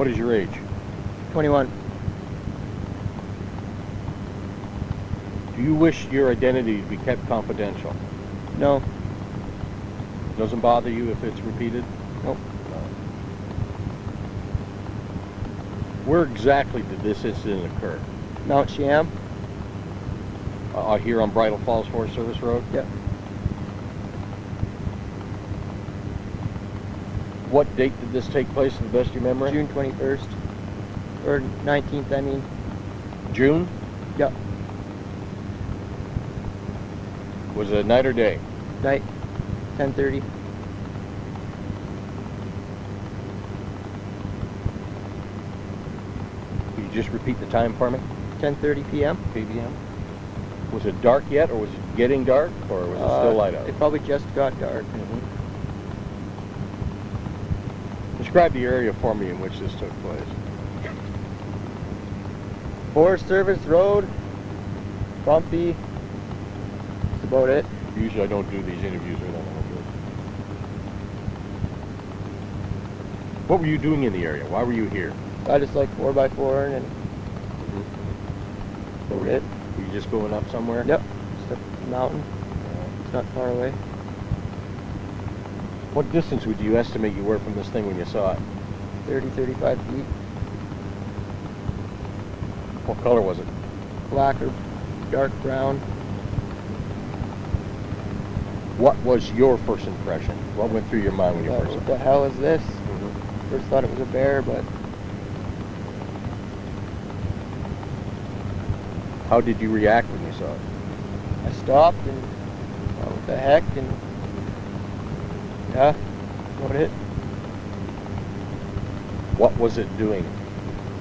What is your age? 21. Do you wish your identity to be kept confidential? No. Doesn't bother you if it's repeated? Nope. Where exactly did this incident occur? Mount Shiam? Here on Bridal Falls Forest Service Road? Yep. What date did this take place, to the best of your memory? June 21st. Or 19th, I mean. June? Yep. Was it night or day? Night. 10:30. Could you just repeat the time for me? 10:30 p.m. p.m. Was it dark yet, or was it getting dark, or was it still light out? It probably just got dark. Describe the area for me in which this took place. Forest Service Road. Bumpy. That's about it. Usually I don't do these interviews right on. What were you doing in the area? Why were you here? I just like 4x4 and that's it. Were you just going up somewhere? Yep. Just up the mountain. It's not far away. What distance would you estimate you were from this thing when you saw it? 30, 35 feet. What color was it? Black or dark brown. What was your first impression? What went through your mind when you first saw it? What the hell is this? First thought it was a bear, but how did you react when you saw it? I stopped and what the heck, and yeah, that's about it. What was it doing?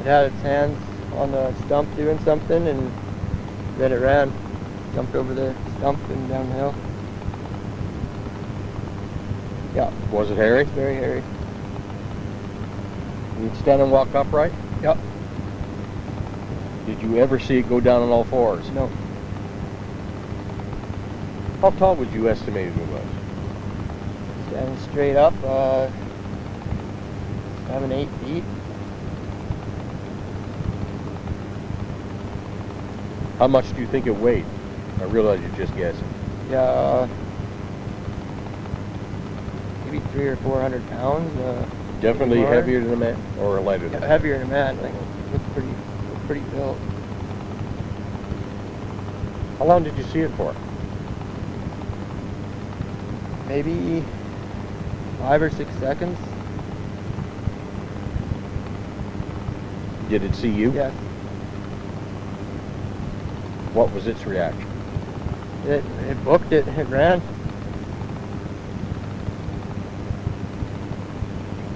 It had its hands on the stump doing something, and then it ran. Jumped over the stump and down the hill. Yeah. Was it hairy? Very hairy. You'd stand and walk upright? Yep. Did you ever see it go down on all fours? No. How tall would you estimate it was? Standing straight up, 7, 8 feet. How much do you think it weighed? I realize you're just guessing. Yeah, maybe 300 or 400 pounds. Definitely heavier than a man, or lighter than a man? Heavier than a man. Like, looked pretty built. How long did you see it for? Maybe 5 or 6 seconds. Did it see you? Yes. What was its reaction? It booked it. It ran.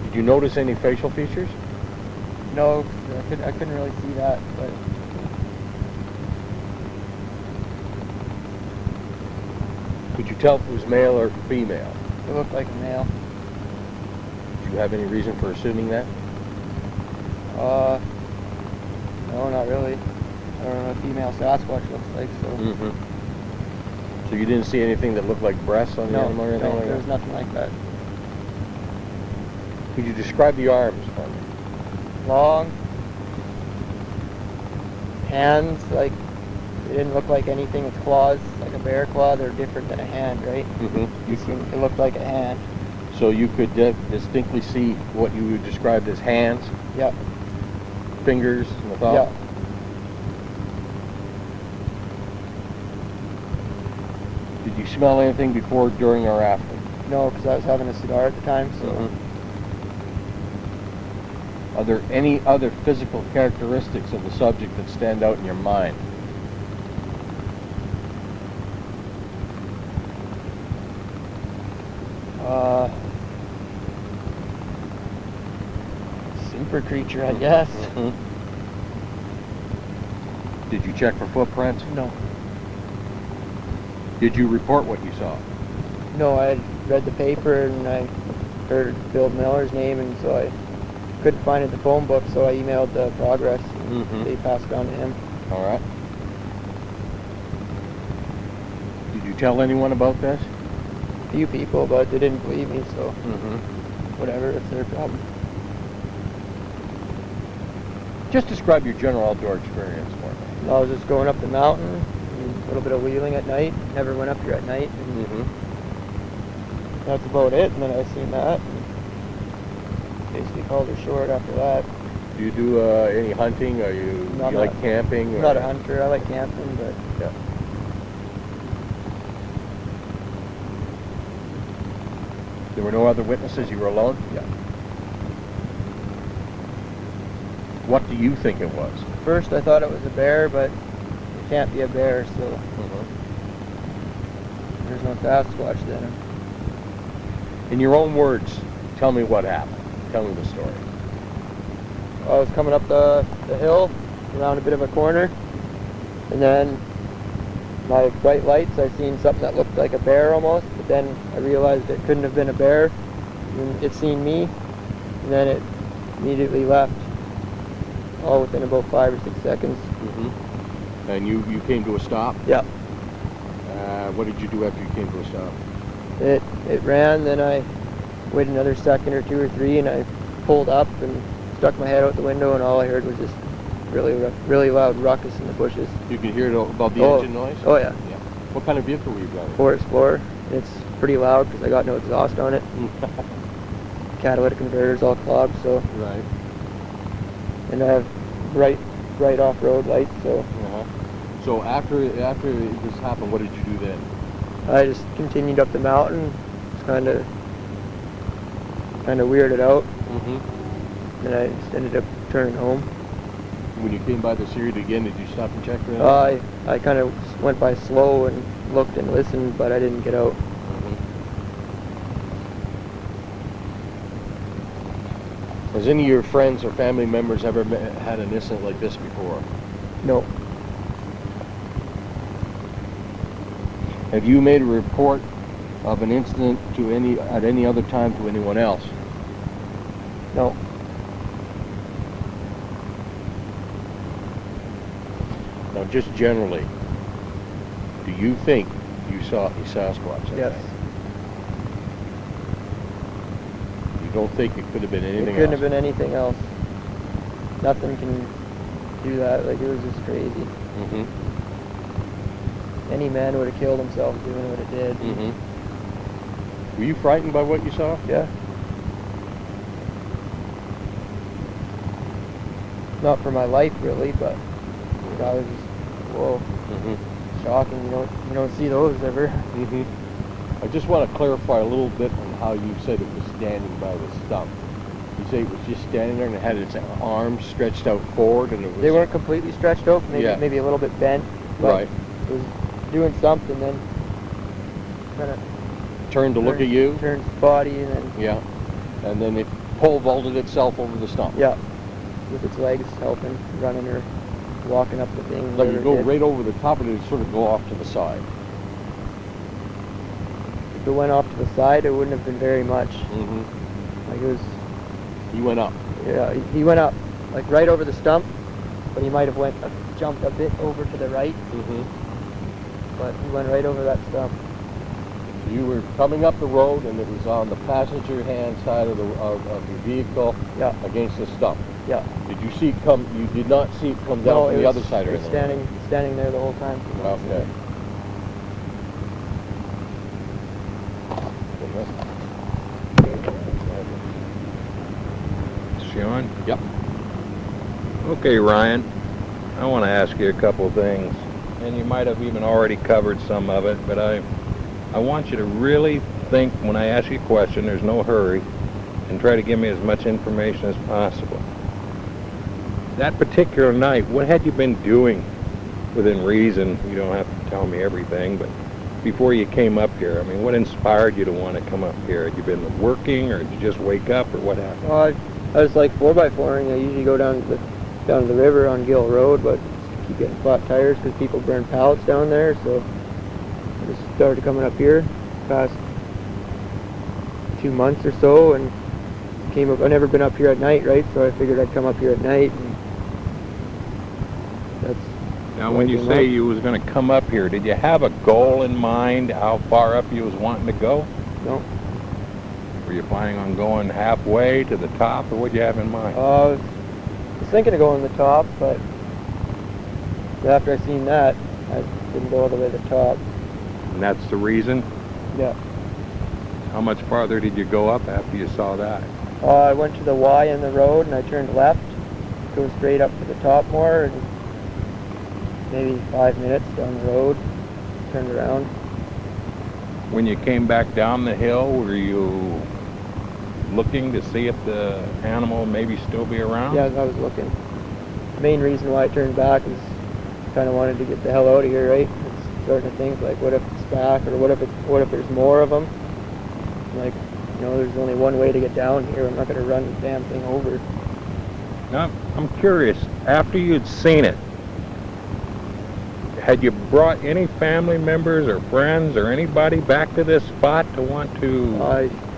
Did you notice any facial features? No, I couldn't really see that, but Could you tell if it was male or female? it looked like a male. Did you have any reason for assuming that? No, not really. I don't know what a female Sasquatch looks like, so. So you didn't see anything that looked like breasts on the animal or anything like that? There was nothing like that. Could you describe the arms for me? Long. Hands, like, they didn't look like anything with claws, like a bear claw. They're different than a hand, right? It looked like a hand. So you could distinctly see what you would describe as hands? Yep. Fingers and the thumb? Yep. Did you smell anything before, during, or after? No, because I was having a cigar at the time, so. Are there any other physical characteristics of the subject that stand out in your mind? Super creature, I guess. Did you check for footprints? No. Did you report what you saw? No, I had read the paper and I heard Bill Miller's name, and so I couldn't find it in the phone book, so I emailed the progress. They passed it on to him. All right. Did you tell anyone about this? A few people, but they didn't believe me, so whatever, it's their problem. Just describe your general outdoor experience for me. I was just going up the mountain, and a little bit of wheeling at night. Never went up here at night. And that's about it. And then I seen that. And basically called her short after that. Do you do any hunting? Or you like camping? I'm not a hunter. I like camping, but yeah. There were no other witnesses? You were alone? Yeah. What do you think it was? First I thought it was a bear, but it can't be a bear, so there's no Sasquatch then. In your own words, tell me what happened. Tell me the story. I was coming up the hill, around a bit of a corner, and then my bright lights, I seen something that looked like a bear almost, but then I realized it couldn't have been a bear, and it seen me, and then it immediately left, all within about 5 or 6 seconds. And you came to a stop? Yeah. What did you do after you came to a stop? It ran, then I waited another second or 2 or 3, and I pulled up and stuck my head out the window, and all I heard was just really loud ruckus in the bushes. You could hear it above the engine noise? Oh yeah. What kind of vehicle were you driving? Ford Explorer. It's pretty loud because I got no exhaust on it. Catalytic converter's all clogged, so. Right. And I have bright off-road lights, so. So after this happened, what did you do then? I just continued up the mountain, just kind of weirded out. And I just ended up turning home. When you came by this area again, did you stop and check for anything? I kind of went by slow and looked and listened, but I didn't get out. Has any of your friends or family members ever had an incident like this before? No. Have you made a report of an incident at any other time to anyone else? No. Now, just generally, do you think you saw a Sasquatch that Yes. night? You don't think it could have been anything else? It couldn't have been anything else. Nothing can do that. Like, it was just crazy. Any man would have killed himself doing what it did. Were you frightened by what you saw? Yeah. Not for my life, really, but I was just, whoa, shocking. You don't see those ever. I just want to clarify a little bit on how you said it was standing by the stump. You say it was just standing there and it had its arms stretched out forward, and it was. They weren't completely stretched out. Maybe a little bit bent. But it was doing something, then kind of turned to look at you. Turned its body, and then. Yeah. And then it pole vaulted itself over the stump. Yeah. With its legs helping, running or walking up the thing. Like you go right over the top and it would sort of go off to the side. If it went off to the side, it wouldn't have been very much. Like it was. He went up. Yeah, he went up, like right over the stump, but he might have jumped a bit over to the right. But he went right over that stump. You were coming up the road, and it was on the passenger hand side of your vehicle. Yeah. Against the stump. Yeah. Did you see it come? You did not see it come down from the other side, or anything? Standing there the whole time. Okay. Sean? Yep. Okay, Ryan. I want to ask you a couple of things, and you might have even already covered some of it, but I want you to really think when I ask you a question. There's no hurry, and try to give me as much information as possible. That particular night, what had you been doing within reason? You don't have to tell me everything, but before you came up here, I mean, what inspired you to want to come up here? Had you been working, or did you just wake up, or what happened? Well, I was like 4x4ing. I usually go down to the river on Gill Road, but keep getting flat tires because people burn pallets down there. So I just started coming up here past 2 months or so, and came up. I've never been up here at night, right? So I figured I'd come up here at night. And that's. Now, when you say you was going to come up here, did you have a goal in mind? How far up you was wanting to go? No. Were you planning on going halfway to the top, or what did you have in mind? was thinking of going to the top, but after I seen that, I didn't go all the way to the top. And that's the reason? Yeah. How much farther did you go up after you saw that? I went to the Y in the road and I turned left, go straight up to the top more, and maybe 5 minutes down the road, turned around. When you came back down the hill, were you looking to see if the animal maybe still be around? Yeah, I was looking. The main reason why I turned back is kind of wanted to get the hell out of here, right? It's starting to think, like, what if it's back, or what if there's more of them? Like, you know, there's only one way to get down here. I'm not going to run the damn thing over. Now, I'm curious, after you'd seen it, had you brought any family members or friends or anybody back to this spot to want to...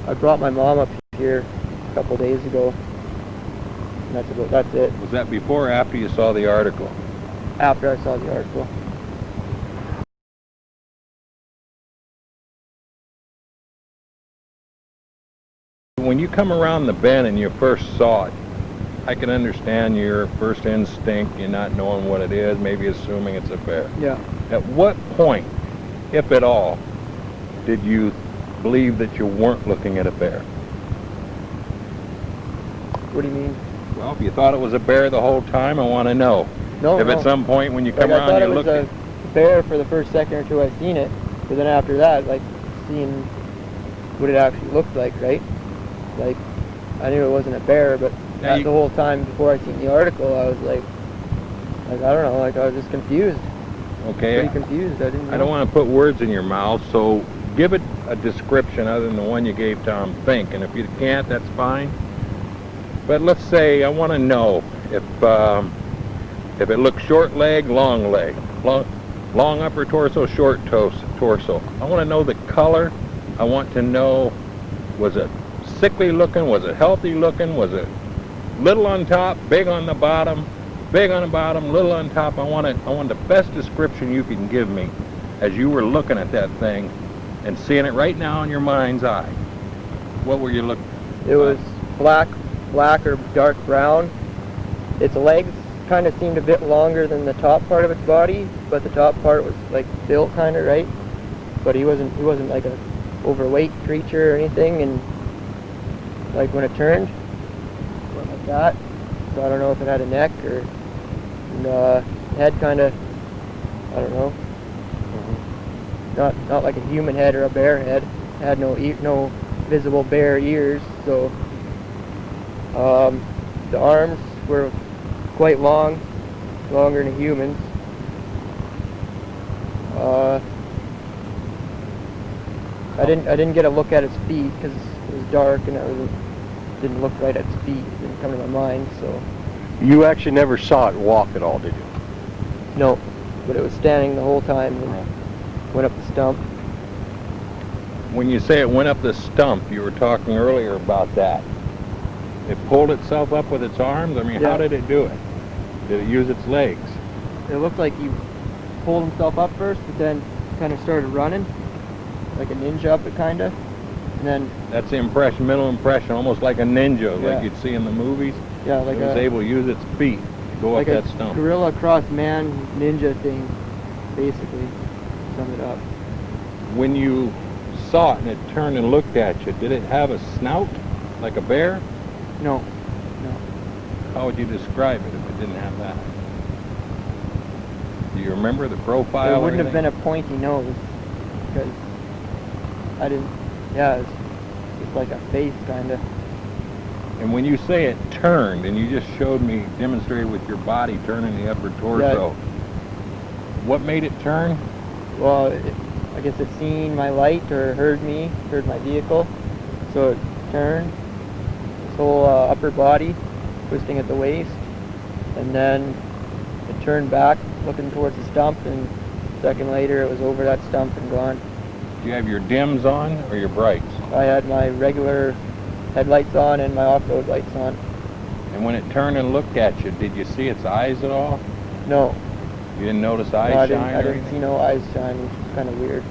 I brought my mom up here a couple days ago. And that's it. Was that before or after you saw the article? After I saw the article. When you come around the bend and you first saw it, I can understand your first instinct, you not knowing what it is, maybe assuming it's a bear. Yeah. At what point, if at all, did you believe that you weren't looking at a bear? What do you mean? Well, if you thought it was a bear the whole time, I want to know. No, If no. at some point when you come I around thought you it was look a bear for the first second or two I seen it, but then after that, like, seeing what it actually looked like, right? Like, I knew it wasn't a bear, but the whole time before I seen the article, I was like, I don't know, like, I was just confused. okay, Pretty confused. I didn't know. I don't want to put words in your mouth, so give it a description other than the one you gave Tom Fink, and if you can't, that's fine. But let's say I want to know if it looks short leg, long upper torso, short torso. I want to know the color. I want to know, was it sickly looking? Was it healthy looking? Was it little on top, big on the bottom, little on top? I want the best description you can give me as you were looking at that thing and seeing it right now in your mind's eye. What were you looking at? It was black or dark brown. Its legs kind of seemed a bit longer than the top part of its body, but the top part was like built kind of right. But he wasn't like a overweight creature or anything, and like when it turned, it went like that. So I don't know if it had a neck or head kind of, I don't know. Not like a human head or a bear head. It had no visible bear ears, so the arms were quite long, longer than a human's. I didn't get a look at its feet because it was dark and it didn't look right at its feet. It didn't come to my mind, so. You actually never saw it walk at all, did you? No, but it was standing the whole time and went up the stump. When you say it went up the stump, you were talking earlier about that. It pulled itself up with its arms? I mean, Yeah. How did it do it? Did it use its legs? It looked like he pulled himself up first, but then kind of started running, like a ninja up it kind of, and then That's the impression, mental impression, almost like a ninja, Yeah. like you'd see in the movies. yeah, like It was able to use its feet to go like up a that stump. gorilla cross man ninja thing, basically. Sum it up. When you saw it and it turned and looked at you, did it have a snout like a bear? No. How would you describe it if it didn't have that? Do you remember the profile? There or wouldn't have been anything? a pointy nose, because I didn't. Yeah, it's just like a face kind of. And when you say it turned, and you just showed me, demonstrated with your body turning the upper torso, what made it turn? Well, I guess it seen my light or heard my vehicle, so it turned. Its whole upper body twisting at the waist, and then it turned back looking towards the stump, and a second later it was over that stump and gone. Do you have your dims on or your brights? I had my regular headlights on and my off-road lights on. And when it turned and looked at you, did you see its eyes at all? No, You didn't notice no, eyes I shine or didn't anything? see no eyes shine, which is kind of weird.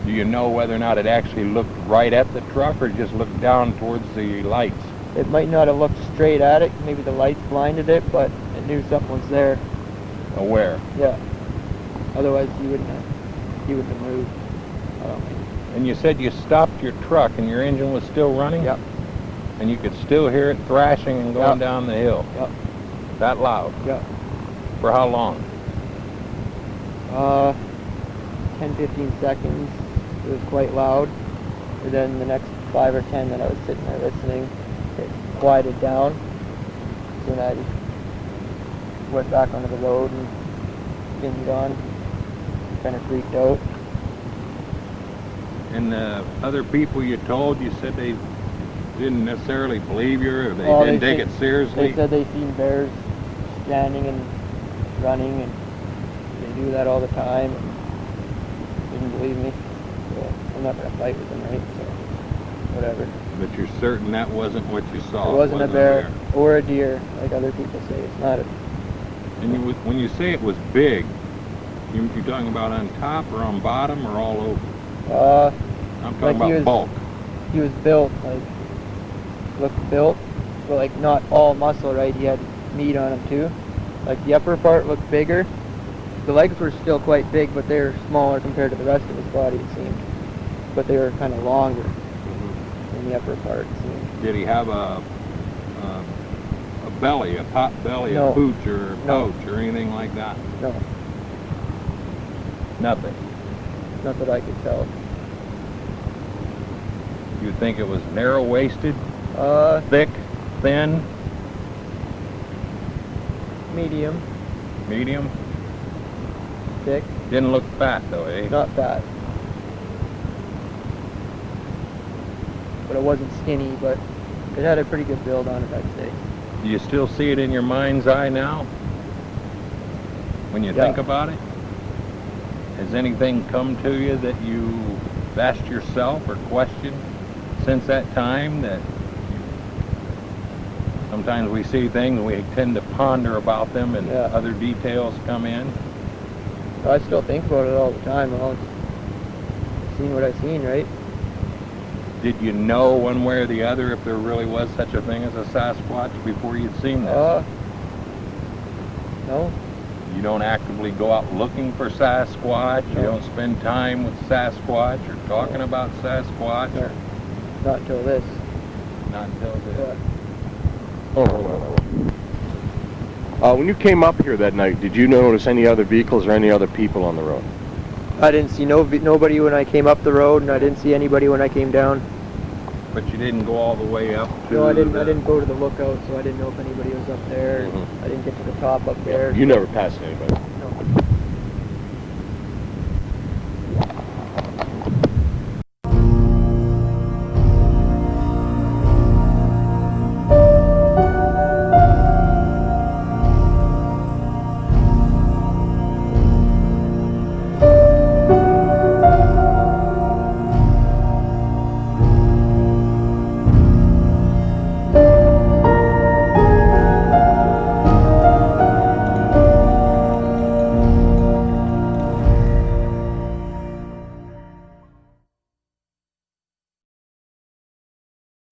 Do you know whether or not it actually looked right at the truck or just looked down towards the lights? It might not have looked straight at it, maybe the lights blinded it, but it knew something was there. Aware. Yeah. Otherwise he wouldn't have moved. I don't think. And you said you stopped your truck and your engine was still running? Yep. And you could still hear it thrashing and going Yep. down the hill? Yep. That loud? Yep. For how long? 10-15 seconds. It was quite loud. And then the next 5 or 10 that I was sitting there listening, it quieted down. So then I went back onto the road and continued on. Kind of freaked out. And the other people you told, you said they didn't necessarily believe you, or they didn't take it seriously? They said they seen bears standing and running, and they do that all the time, and didn't believe me. So I'm not going to fight with them, right? So whatever. But you're certain that wasn't what you saw? It wasn't a bear or a deer, like other people say. It's not a... And when you say it was big, you're talking about on top or on bottom or all over? I'm talking like about bulk. He was built, like, looked built, but like not all muscle, right? He had meat on him too. Like the upper part looked bigger. The legs were still quite big, but they were smaller compared to the rest of his body, it seemed. But they were kind of longer in the upper part, it seemed. Did he have a belly, a pot belly, No. a pooch or a No. pouch or anything like that? No, Nothing. not that I could tell. You think it was narrow-waisted, thick, thin, Medium, medium? thick, Didn't look fat though, eh? not fat. But it wasn't skinny, but it had a pretty good build on it, I'd say. Do you still see it in your mind's eye now? When you think about it? Has anything come to you that you asked yourself or questioned since that time? That sometimes we see things and we tend to ponder about them and other details come in? I still think about it all the time. I've seen what I've seen, right? Did you know one way or the other if there really was such a thing as a Sasquatch before you'd seen this? No. You don't actively go out looking for Sasquatch? No. You don't spend time with Sasquatch or talking about Sasquatch? No. Not until this. Not until this. When you came up here that night, did you notice any other vehicles or any other people on the road? I didn't see nobody when I came up the road, and I didn't see anybody when I came down. But you didn't go all the way up to No, I didn't go to the lookout, so I didn't know if anybody was up there. I didn't get to the top up there. You never passed anybody?